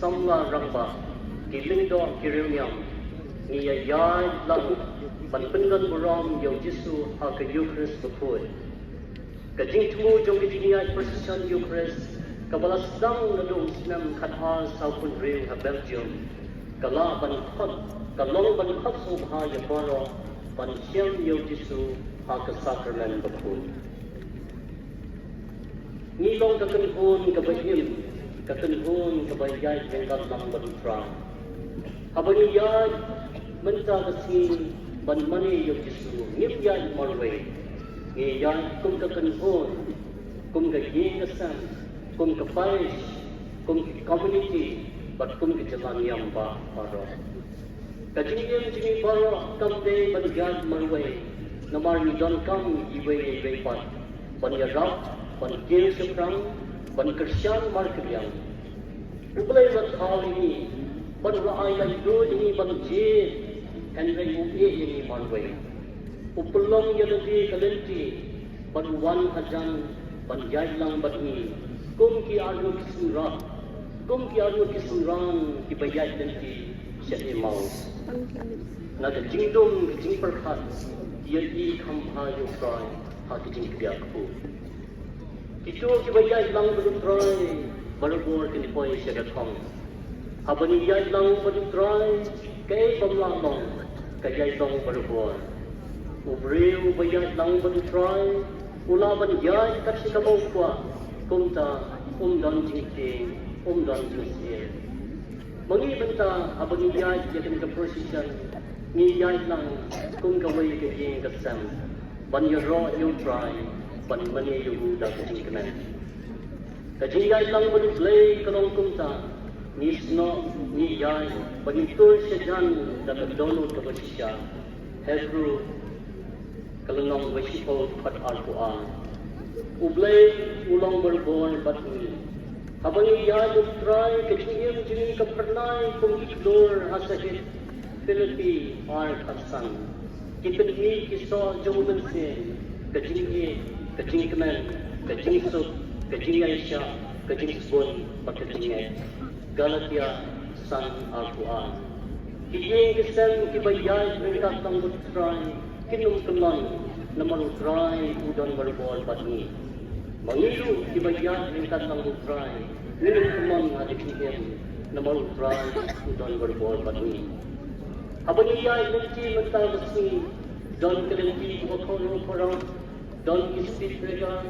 samla rangba kiling do kiruniam ni ya lang ban pendan buram yo Jesu ha ka Eucharist before ka jing tumu jong ki ni ai Proseshon Eucharist ka balas dang na do snam khat ha sau pun rew ha Belgium ka la ban khot ka long ban khot so ha ya baro ban siam yo Jesu ha ka sacrament before ni long ka kan hon ka bahim ka kan hon ka bayai jengkat lang ban tra habani ya menta ka si ban mani yo Jesu ngip ya marwe ngi ya kum ka kan hon kum ka ye ka san kum ka parish kum ka community but kum ka jalan yang ba paro ka jing paro kam de ban gan marwe namar ni don kam iwe iwe pat ban ya rap ban kil seprang ban Kristian markriang ublay mat khali ban raay lai do ini ban je kan rai u e ini marwe upulong yadati kalenti ban wan hajan ban jai lang ban ni kum ki adu kisurang ki bayai lenti syai mau na ka jingdom ki jing perkhat ye i kham ha yo prai ha ki jing kya ku itu ki bayai lang ban trai baru bor ki poi syai thong abani yai lang ban trai ke pamla long ka yai long baru bor ubreu bayai lang ban trai ula ban yai ka si ka mo kwa kumta dan jing dan jing mangi benta abani yai ya kan ka Proseshon ni yai lang kum ka wei ka yin ka sam ban ya ro you try ban mani you da ka jing kan ka jing yai lang ban play ka long kumta ni sno ni yai ban tur sejan da ka download ka Proseshon Hebrew kalong wasipo pat al-Quran ublay ulang berbon batni abang ya try kecil jini ka pernai kung ignore asahit Philippi ar kasan kipen ni kiso jawunan sin kajing kemen kajing sub kajing Aisha kajing bon pakajing Galatia san al-Quran kiyeng kisan kibayay mereka tang try kinum keman naman try udon berbol batni mangilu kibayat ringkat lang try kinum keman adik nihem naman try udon berbol batni abang iya nanti mentang besi don kelenti bakoro korang don ispit mereka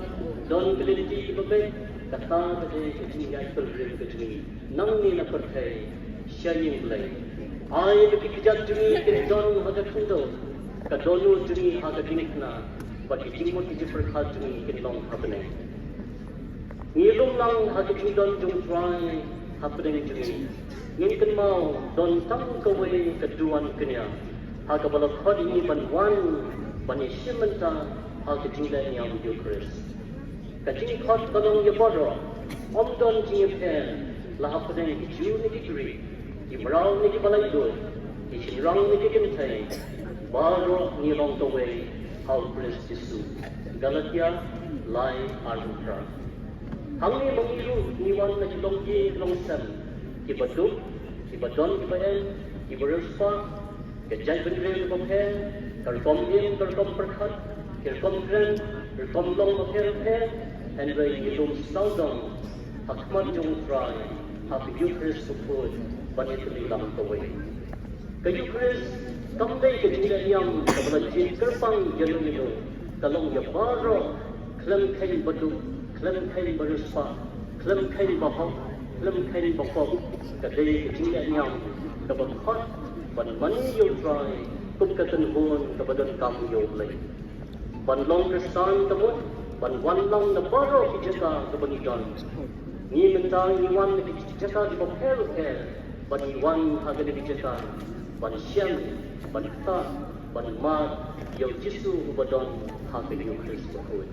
don kelenti babek kata kade kecil ay pelrem kecil nang ni na percaya sharing play ay dikijat juni don hada kundo kadolo juni haga dinikna bagi jingmo tiji perkhat juni kinlong hapne ngilong lang haga jingdon jung try hapne juni ngin mau don tang kawai kaduan kenya haga balak khod ini ban wan ban shimenta haga jingdan yang Eucharist kajing khod kalong yaboro om don jing pen la hapne ju ni degree imrao ni balai do ishirang ni kintai baru ni long the way how blessed Jesu Galatia lai aruntra hamni mangiru ni wan na long ye long sam kibaduk kibadon kibaen Riewspah kejai benre ko phe karkom yin karkom perkhat karkom kren karkom long phe phe and when you don't slow down hakman jung try have Eucharist food banitli lang the way ka Eucharist kamday ka jinayang kabalajin kerpang jaluyo kalong ya baro klam kain badu klam kain Riewspah klam kain bahok klam kain bahok kaday ka jinayang kabakhat ban mani yo try kum katan hon kabadan kam yo play ban long kristan tamut ban wan long na baro kijaka kabanidan ni mentang ni wan kijaka di bapel ban wan hagani kijaka ban siam ban ta ban mat yo Jesu ubadon ha ka Eucharist ko